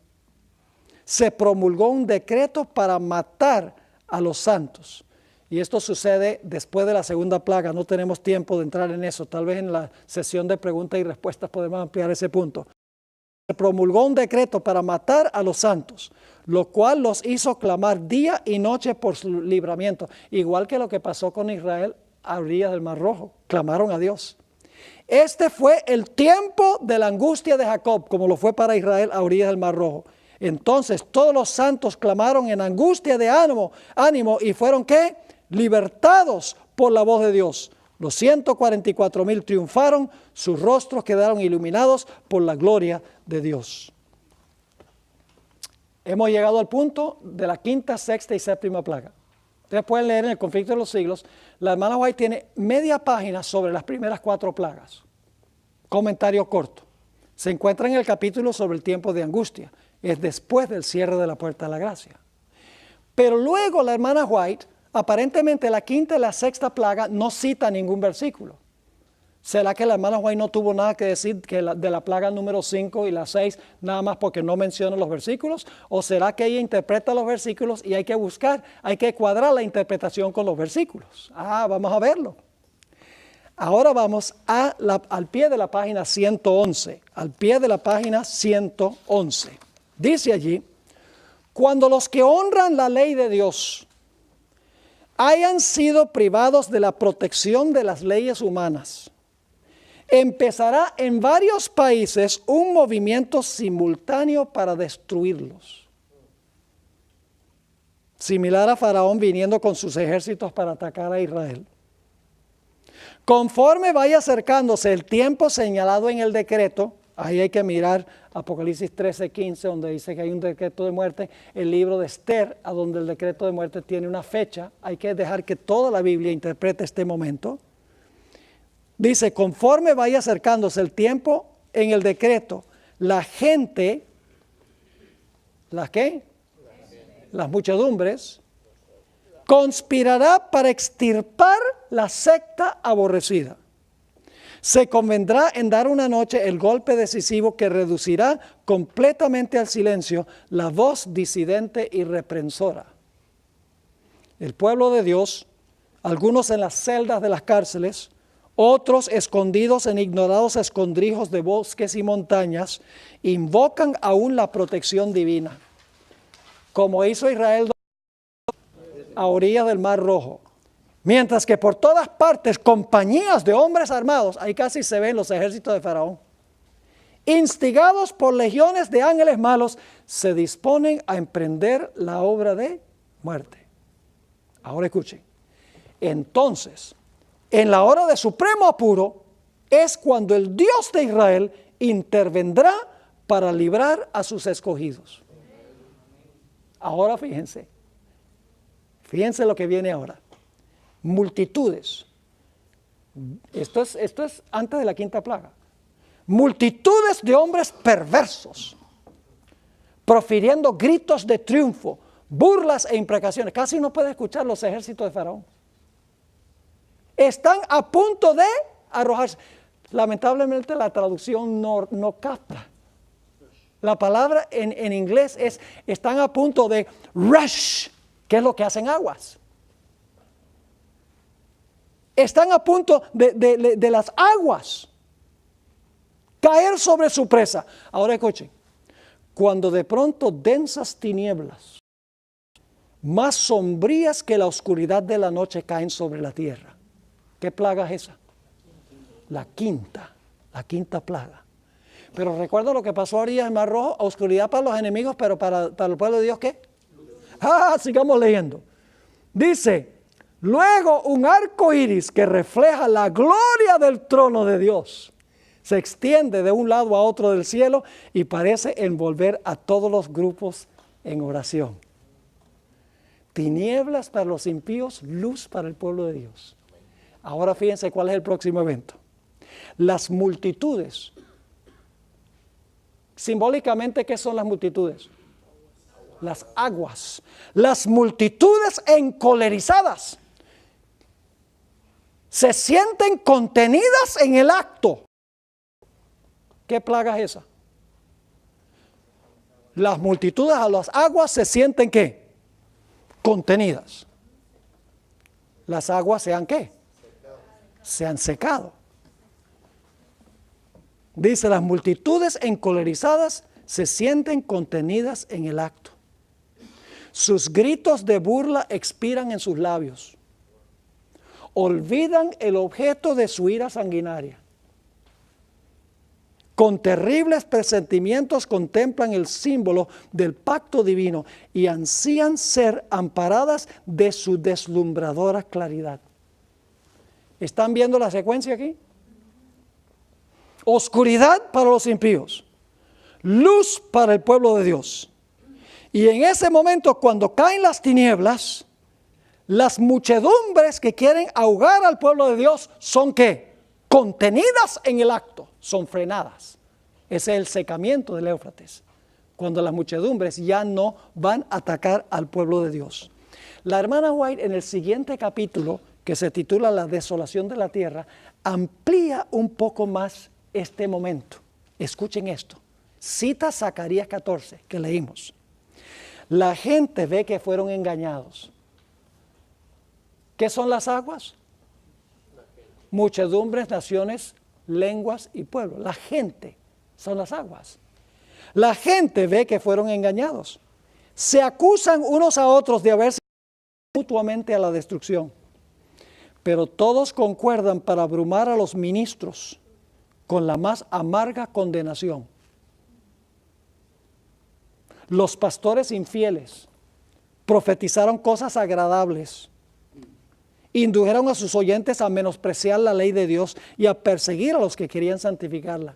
Se promulgó un decreto para matar a los santos. Y esto sucede después de la segunda plaga. No tenemos tiempo de entrar en eso. Tal vez en la sesión de preguntas y respuestas podemos ampliar ese punto. Se promulgó un decreto para matar a los santos, lo cual los hizo clamar día y noche por su libramiento. Igual que lo que pasó con Israel a orillas del Mar Rojo. Clamaron a Dios. Este fue el tiempo de la angustia de Jacob, como lo fue para Israel a orillas del Mar Rojo. Entonces todos los santos clamaron en angustia de ánimo y fueron ¿qué? Libertados por la voz de Dios. Los 144,000 triunfaron, sus rostros quedaron iluminados por la gloria de Dios. Hemos llegado al punto de la 5ª, 6ª y 7ª plaga. Ustedes pueden leer en el Conflicto de los Siglos. La hermana White tiene media página sobre las primeras 4 plagas. Comentario corto. Se encuentra en el capítulo sobre el tiempo de angustia. Es después del cierre de la puerta de la gracia. Pero luego la hermana White, aparentemente la 5ª y la 6ª plaga, no cita ningún versículo. ¿Será que la hermana White no tuvo nada que decir de la plaga número 5 y la 6, nada más porque no menciona los versículos? ¿O será que ella interpreta los versículos y hay que buscar, hay que cuadrar la interpretación con los versículos? Vamos a verlo. Ahora vamos al pie de la página 111, al pie de la página 111. Dice allí: cuando los que honran la ley de Dios hayan sido privados de la protección de las leyes humanas, empezará en varios países un movimiento simultáneo para destruirlos. Similar a Faraón viniendo con sus ejércitos para atacar a Israel. Conforme vaya acercándose el tiempo señalado en el decreto, ahí hay que mirar Apocalipsis 13:15, donde dice que hay un decreto de muerte, el libro de Esther, a donde el decreto de muerte tiene una fecha. Hay que dejar que toda la Biblia interprete este momento. Dice: conforme vaya acercándose el tiempo en el decreto, la gente, ¿las qué? Las muchedumbres, conspirará para extirpar la secta aborrecida. Se convendrá en dar una noche el golpe decisivo que reducirá completamente al silencio la voz disidente y reprensora. El pueblo de Dios, algunos en las celdas de las cárceles, otros escondidos en ignorados escondrijos de bosques y montañas, invocan aún la protección divina, como hizo Israel a orillas del Mar Rojo. Mientras que por todas partes compañías de hombres armados, ahí casi se ven los ejércitos de Faraón, instigados por legiones de ángeles malos, se disponen a emprender la obra de muerte. Ahora escuchen. Entonces, en la hora de supremo apuro, es cuando el Dios de Israel intervendrá para librar a sus escogidos. Ahora fíjense lo que viene ahora. Multitudes Esto es antes de la quinta plaga. Multitudes de hombres perversos, profiriendo gritos de triunfo, burlas e imprecaciones. Casi no puede escuchar los ejércitos de Faraón. Están a punto de arrojarse. Lamentablemente la traducción no capta. La palabra en inglés es, están a punto de rush, que es lo que hacen aguas. Están a punto de las aguas caer sobre su presa. Ahora escuchen, cuando de pronto densas tinieblas, más sombrías que la oscuridad de la noche, caen sobre la tierra. ¿Qué plaga es esa? La quinta plaga. Pero recuerda lo que pasó ahorita en el Mar Rojo, oscuridad para los enemigos, pero para el pueblo de Dios, ¿qué? Sigamos leyendo. Dice, luego un arco iris que refleja la gloria del trono de Dios se extiende de un lado a otro del cielo y parece envolver a todos los grupos en oración. Tinieblas para los impíos, luz para el pueblo de Dios. Ahora fíjense cuál es el próximo evento. Las multitudes. Simbólicamente, ¿qué son las multitudes? Las aguas. Las multitudes encolerizadas se sienten contenidas en el acto. ¿Qué plaga es esa? Las multitudes a las aguas se sienten ¿qué? Contenidas. Las aguas se han ¿qué? Se han secado. Dice, las multitudes encolerizadas se sienten contenidas en el acto. Sus gritos de burla expiran en sus labios. Olvidan el objeto de su ira sanguinaria. Con terribles presentimientos contemplan el símbolo del pacto divino y ansían ser amparadas de su deslumbradora claridad. ¿Están viendo la secuencia aquí? Oscuridad para los impíos, luz para el pueblo de Dios. Y en ese momento, cuando caen las tinieblas, las muchedumbres que quieren ahogar al pueblo de Dios son ¿qué? Contenidas en el acto, son frenadas. Ese es el secamiento del Éufrates, cuando las muchedumbres ya no van a atacar al pueblo de Dios. La hermana White en el siguiente capítulo, que se titula La desolación de la tierra, amplía un poco más este momento. Escuchen esto. Cita Zacarías 14, que leímos. La gente ve que fueron engañados. ¿Qué son las aguas? Muchedumbres, naciones, lenguas y pueblos. La gente son las aguas. La gente ve que fueron engañados. Se acusan unos a otros de haberse mutuamente a la destrucción. Pero todos concuerdan para abrumar a los ministros con la más amarga condenación. Los pastores infieles profetizaron cosas agradables, indujeron a sus oyentes a menospreciar la ley de Dios y a perseguir a los que querían santificarla.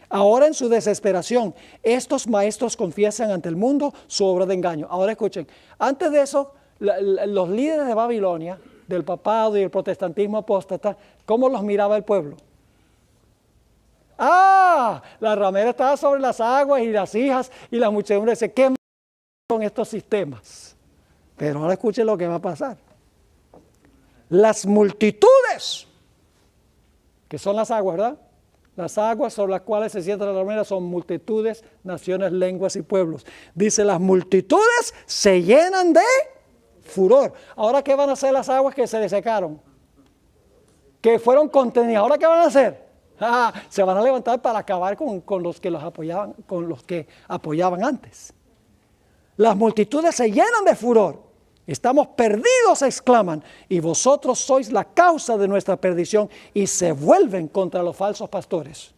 Ahora en su desesperación, estos maestros confiesan ante el mundo su obra de engaño. Ahora escuchen, antes de eso, los líderes de Babilonia, del papado y el protestantismo apóstata, ¿cómo los miraba el pueblo? La ramera estaba sobre las aguas y las hijas y la muchedumbre dice, ¿qué son estos sistemas? Pero ahora escuchen lo que va a pasar. Las multitudes, que son las aguas, ¿verdad? Las aguas sobre las cuales se sienta la ramera son multitudes, naciones, lenguas y pueblos. Dice, las multitudes se llenan de furor. Ahora, ¿qué van a hacer las aguas que se desecaron? Que fueron contenidas. ¿Ahora qué van a hacer? Se van a levantar para acabar con los que los apoyaban, con los que apoyaban antes. Las multitudes se llenan de furor. Estamos perdidos, exclaman, y vosotros sois la causa de nuestra perdición, y se vuelven contra los falsos pastores.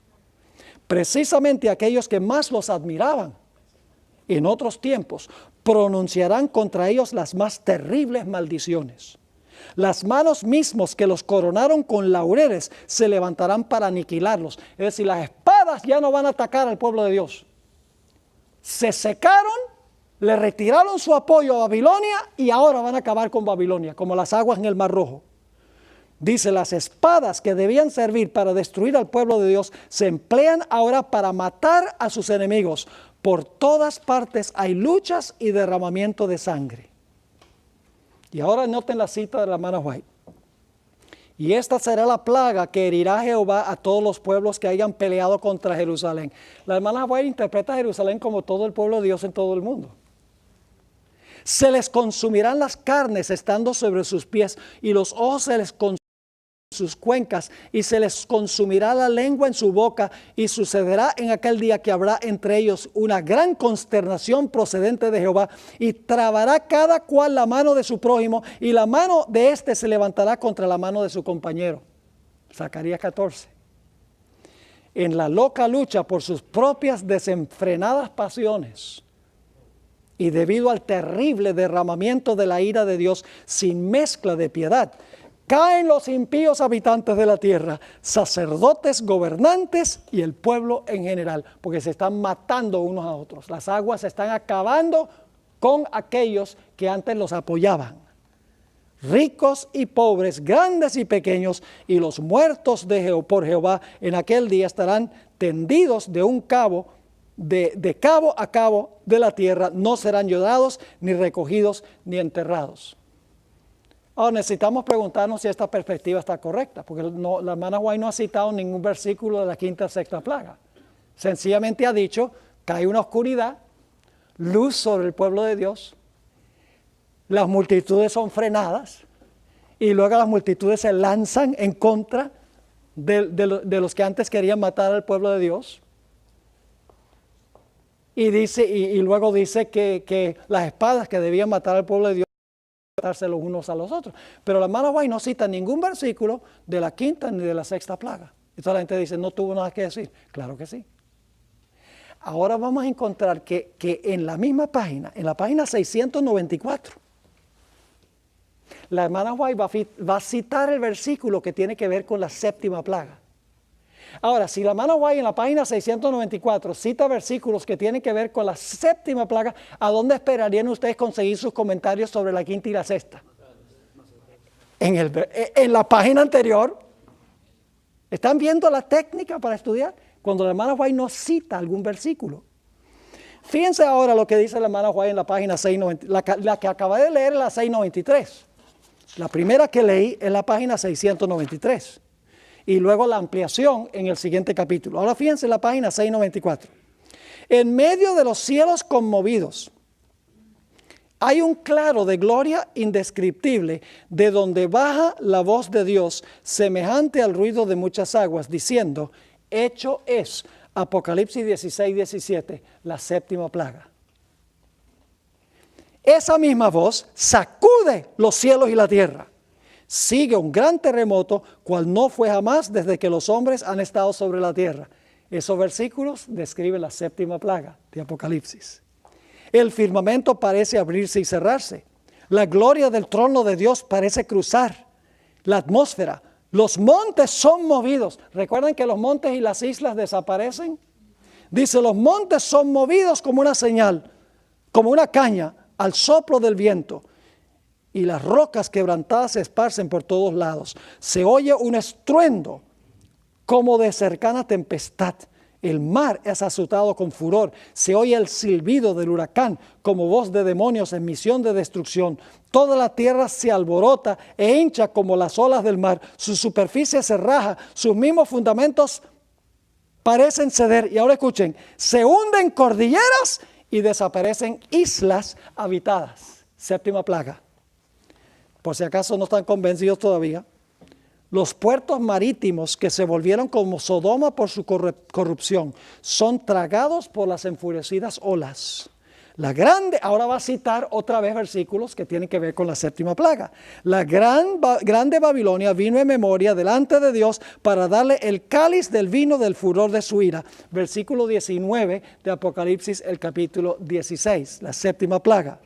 Precisamente aquellos que más los admiraban en otros tiempos pronunciarán contra ellos las más terribles maldiciones. Las manos mismos que los coronaron con laureles se levantarán para aniquilarlos. Es decir, las espadas ya no van a atacar al pueblo de Dios. Se secaron, le retiraron su apoyo a Babilonia y ahora van a acabar con Babilonia, como las aguas en el Mar Rojo. Dice, las espadas que debían servir para destruir al pueblo de Dios se emplean ahora para matar a sus enemigos. Por todas partes hay luchas y derramamiento de sangre. Y ahora noten la cita de la hermana White. Y esta será la plaga que herirá Jehová a todos los pueblos que hayan peleado contra Jerusalén. La hermana White interpreta a Jerusalén como todo el pueblo de Dios en todo el mundo. Se les consumirán las carnes estando sobre sus pies, y los ojos se les consumirán en sus cuencas, y se les consumirá la lengua en su boca, y sucederá en aquel día que habrá entre ellos una gran consternación procedente de Jehová, y trabará cada cual la mano de su prójimo, y la mano de éste se levantará contra la mano de su compañero. Zacarías 14. En la loca lucha por sus propias desenfrenadas pasiones, y debido al terrible derramamiento de la ira de Dios sin mezcla de piedad, caen los impíos habitantes de la tierra, sacerdotes, gobernantes y el pueblo en general, porque se están matando unos a otros. Las aguas se están acabando con aquellos que antes los apoyaban. Ricos y pobres, grandes y pequeños, y los muertos por Jehová en aquel día estarán tendidos de un cabo, de cabo a cabo de la tierra, no serán llorados, ni recogidos, ni enterrados. Ahora necesitamos preguntarnos si esta perspectiva está correcta, porque la hermana White no ha citado ningún versículo de la quinta o sexta plaga. Sencillamente ha dicho que hay una oscuridad, luz sobre el pueblo de Dios, las multitudes son frenadas, y luego las multitudes se lanzan en contra de los que antes querían matar al pueblo de Dios. Y luego dice que las espadas que debían matar al pueblo de Dios, matarse los unos a los otros. Pero la hermana White no cita ningún versículo de la quinta ni de la sexta plaga. Y toda la gente dice, no tuvo nada que decir. Claro que sí. Ahora vamos a encontrar que en la misma página, en la página 694, la hermana White va a citar el versículo que tiene que ver con la séptima plaga. Ahora, si la hermana White en la página 694 cita versículos que tienen que ver con la séptima plaga, ¿a dónde esperarían ustedes conseguir sus comentarios sobre la quinta y la sexta? En la página anterior. ¿Están viendo la técnica para estudiar? Cuando la hermana White no cita algún versículo. Fíjense ahora lo que dice la hermana White en la página 690, la que acabé de leer es la 693. La primera que leí es la página 693. Y luego la ampliación en el siguiente capítulo. Ahora fíjense la página 694. En medio de los cielos conmovidos, hay un claro de gloria indescriptible, de donde baja la voz de Dios, semejante al ruido de muchas aguas, diciendo, hecho es, Apocalipsis 16, 17, la séptima plaga. Esa misma voz sacude los cielos y la tierra. Sigue un gran terremoto, cual no fue jamás desde que los hombres han estado sobre la tierra. Esos versículos describen la séptima plaga de Apocalipsis. El firmamento parece abrirse y cerrarse. La gloria del trono de Dios parece cruzar la atmósfera. Los montes son movidos. ¿Recuerdan que los montes y las islas desaparecen? Dice, los montes son movidos como una señal, como una caña al soplo del viento. Y las rocas quebrantadas se esparcen por todos lados. Se oye un estruendo como de cercana tempestad. El mar es azotado con furor. Se oye el silbido del huracán como voz de demonios en misión de destrucción. Toda la tierra se alborota e hincha como las olas del mar. Su superficie se raja, sus mismos fundamentos parecen ceder. Y ahora escuchen, se hunden cordilleras y desaparecen islas habitadas. Séptima plaga. Por si acaso no están convencidos todavía, los puertos marítimos que se volvieron como Sodoma por su corrupción son tragados por las enfurecidas olas. Ahora va a citar otra vez versículos que tienen que ver con la séptima plaga. La grande Babilonia vino en memoria delante de Dios para darle el cáliz del vino del furor de su ira. Versículo 19 de Apocalipsis, el capítulo 16, la séptima plaga.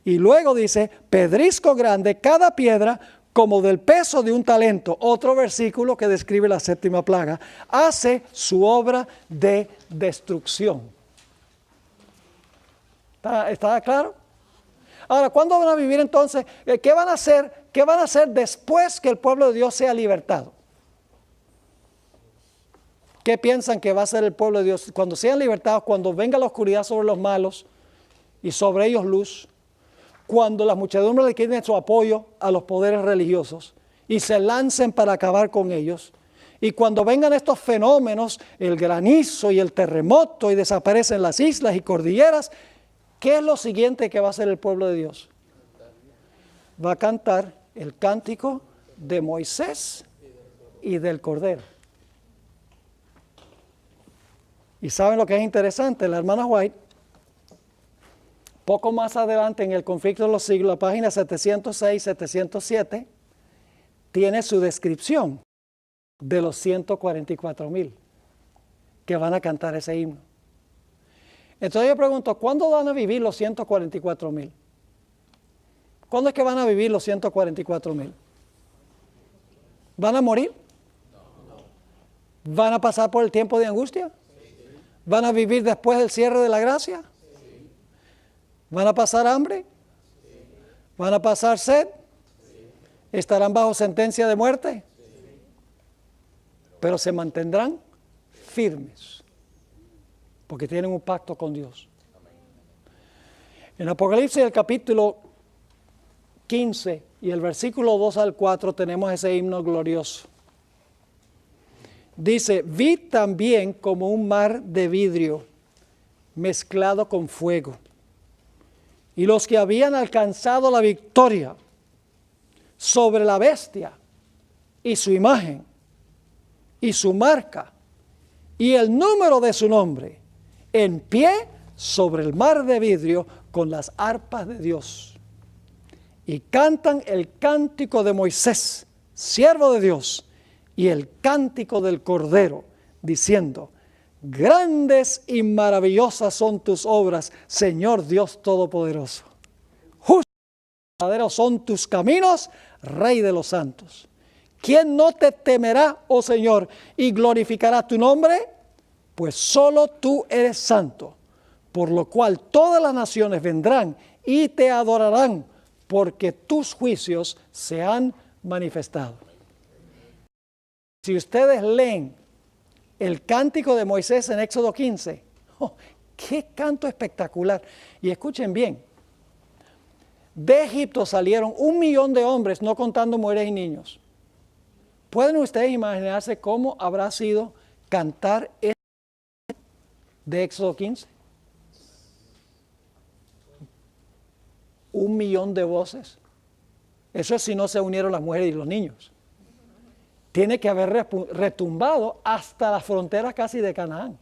Y luego dice, pedrisco grande, cada piedra como del peso de un talento. Otro versículo que describe la séptima plaga. Hace su obra de destrucción. ¿Está claro? Ahora, ¿cuándo van a vivir entonces? ¿Qué van a hacer ¿Qué van a hacer después que el pueblo de Dios sea libertado? ¿Qué piensan que va a hacer el pueblo de Dios? Cuando sean libertados, cuando venga la oscuridad sobre los malos y sobre ellos luz, cuando las muchedumbres le quiten su apoyo a los poderes religiosos y se lancen para acabar con ellos, y cuando vengan estos fenómenos, el granizo y el terremoto y desaparecen las islas y cordilleras, ¿qué es lo siguiente que va a hacer el pueblo de Dios? Va a cantar el cántico de Moisés y del Cordero. Y ¿saben lo que es interesante? La hermana White, poco más adelante en el conflicto de los siglos, la página 706-707, tiene su descripción de los 144,000 que van a cantar ese himno. Entonces yo pregunto, ¿cuándo van a vivir los 144,000? ¿Cuándo es que van a vivir los 144,000? ¿Van a morir? ¿Van a pasar por el tiempo de angustia? ¿Van a vivir después del cierre de la gracia? ¿Van a pasar hambre? ¿Van a pasar sed? ¿Estarán bajo sentencia de muerte? Pero se mantendrán firmes, porque tienen un pacto con Dios. En Apocalipsis, el capítulo 15 y el versículo 2 al 4, tenemos ese himno glorioso. Dice, vi también como un mar de vidrio mezclado con fuego, y los que habían alcanzado la victoria sobre la bestia y su imagen y su marca y el número de su nombre, en pie sobre el mar de vidrio con las arpas de Dios. Y cantan el cántico de Moisés, siervo de Dios, y el cántico del Cordero, diciendo, grandes y maravillosas son tus obras, Señor Dios Todopoderoso. Justos y verdaderos son tus caminos, Rey de los santos. ¿Quién no te temerá, oh Señor, y glorificará tu nombre? Pues solo tú eres santo, por lo cual todas las naciones vendrán y te adorarán, porque tus juicios se han manifestado. Si ustedes leen el cántico de Moisés en Éxodo 15, ¡oh, qué canto espectacular! Y escuchen bien, de Egipto salieron 1,000,000 de hombres, no contando mujeres y niños. ¿Pueden ustedes imaginarse cómo habrá sido cantar de Éxodo 15? 1,000,000 de voces. Eso es si no se unieron las mujeres y los niños. Tiene que haber retumbado hasta las fronteras casi de Canaán.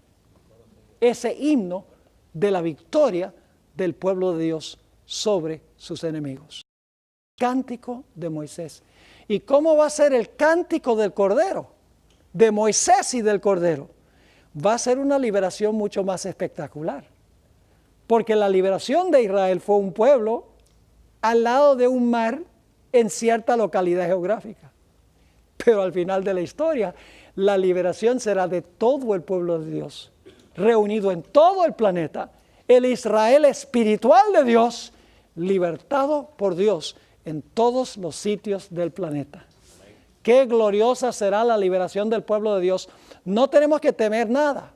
Ese himno de la victoria del pueblo de Dios sobre sus enemigos. Cántico de Moisés. ¿Y cómo va a ser el cántico del Cordero? De Moisés y del Cordero. Va a ser una liberación mucho más espectacular. Porque la liberación de Israel fue un pueblo al lado de un mar en cierta localidad geográfica. Pero al final de la historia, la liberación será de todo el pueblo de Dios, reunido en todo el planeta, el Israel espiritual de Dios, libertado por Dios en todos los sitios del planeta. Qué gloriosa será la liberación del pueblo de Dios. No tenemos que temer nada.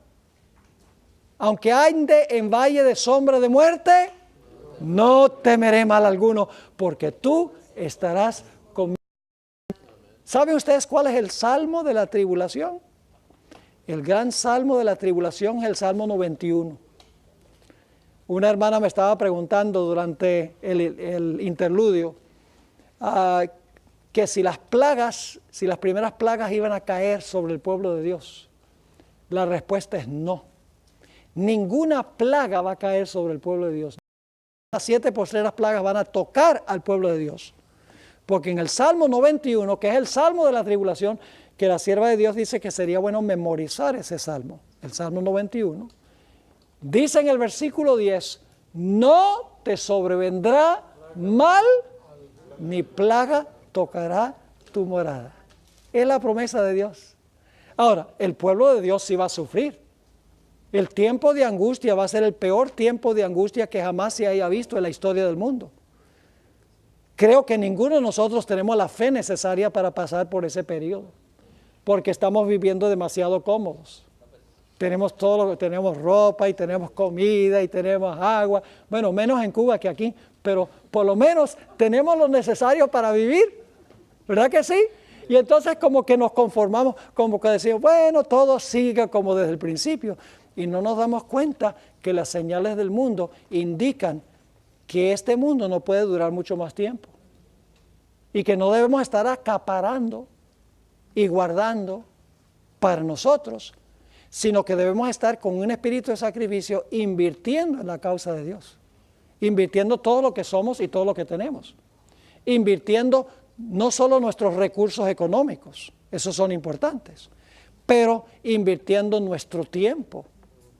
Aunque ande en valle de sombra de muerte, no temeré mal alguno, porque tú estarás conmigo. ¿Saben ustedes cuál es el salmo de la tribulación? El gran salmo de la tribulación es el Salmo 91. Una hermana me estaba preguntando durante el interludio que si las primeras plagas iban a caer sobre el pueblo de Dios. La respuesta es no. Ninguna plaga va a caer sobre el pueblo de Dios. Las 7 postreras plagas van a tocar al pueblo de Dios. Porque en el Salmo 91, que es el Salmo de la tribulación, que la sierva de Dios dice que sería bueno memorizar ese Salmo, el Salmo 91, dice en el versículo 10, no te sobrevendrá mal, ni plaga tocará tu morada. Es la promesa de Dios. Ahora, el pueblo de Dios sí va a sufrir. El tiempo de angustia va a ser el peor tiempo de angustia que jamás se haya visto en la historia del mundo. Creo que ninguno de nosotros tenemos la fe necesaria para pasar por ese periodo, porque estamos viviendo demasiado cómodos. Tenemos todo, tenemos ropa y tenemos comida y tenemos agua. Bueno, menos en Cuba que aquí, pero por lo menos tenemos lo necesario para vivir. ¿Verdad que sí? Y entonces como que nos conformamos, como que decimos, bueno, todo sigue como desde el principio. Y no nos damos cuenta que las señales del mundo indican que este mundo no puede durar mucho más tiempo. Y que no debemos estar acaparando y guardando para nosotros, sino que debemos estar con un espíritu de sacrificio invirtiendo en la causa de Dios, invirtiendo todo lo que somos y todo lo que tenemos, invirtiendo no solo nuestros recursos económicos, esos son importantes, pero invirtiendo nuestro tiempo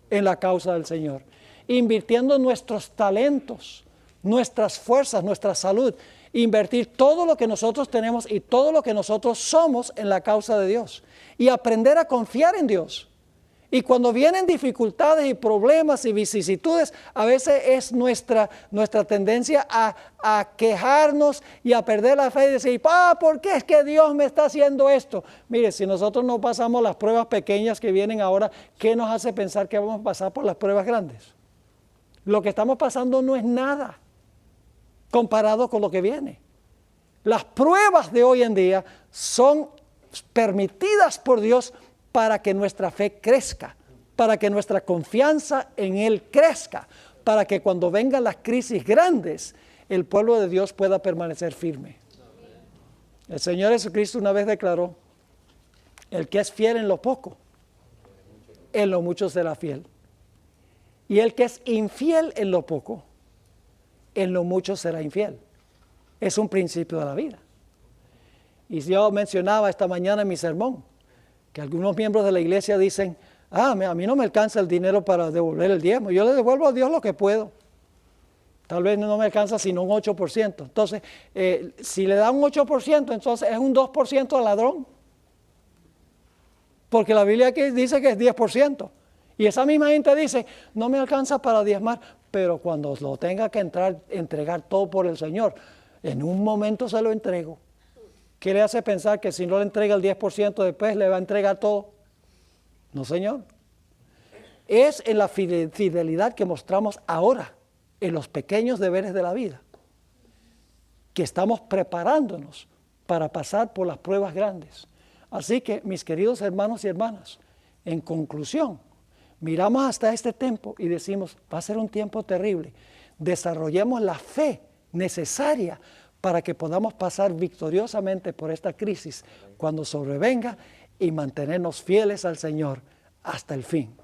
en la causa del Señor, invirtiendo nuestros talentos, nuestras fuerzas, nuestra salud, invertir todo lo que nosotros tenemos y todo lo que nosotros somos en la causa de Dios y aprender a confiar en Dios. Y cuando vienen dificultades y problemas y vicisitudes, a veces es nuestra tendencia a quejarnos y a perder la fe y decir, ¿por qué es que Dios me está haciendo esto? Mire, si nosotros no pasamos las pruebas pequeñas que vienen ahora, ¿qué nos hace pensar que vamos a pasar por las pruebas grandes? Lo que estamos pasando no es nada comparado con lo que viene. Las pruebas de hoy en día son permitidas por Dios para que nuestra fe crezca, para que nuestra confianza en Él crezca, para que cuando vengan las crisis grandes, el pueblo de Dios pueda permanecer firme. El Señor Jesucristo una vez declaró, el que es fiel en lo poco, en lo mucho será fiel. Y el que es infiel en lo poco, en lo mucho será infiel. Es un principio de la vida. Y yo mencionaba esta mañana en mi sermón, que algunos miembros de la iglesia dicen, a mí no me alcanza el dinero para devolver el diezmo, yo le devuelvo a Dios lo que puedo. Tal vez no me alcanza sino un 8%. Entonces, si le da un 8%, entonces es un 2% al ladrón. Porque la Biblia aquí dice que es 10%. Y esa misma gente dice, no me alcanza para diezmar, pero cuando lo tenga que entregar todo por el Señor, en un momento se lo entrego. ¿Qué le hace pensar que si no le entrega el 10% después le va a entregar todo? No, Señor. Es en la fidelidad que mostramos ahora, en los pequeños deberes de la vida, que estamos preparándonos para pasar por las pruebas grandes. Así que, mis queridos hermanos y hermanas, en conclusión, miramos hasta este tiempo y decimos, va a ser un tiempo terrible. Desarrollemos la fe necesaria para que podamos pasar victoriosamente por esta crisis cuando sobrevenga y mantenernos fieles al Señor hasta el fin.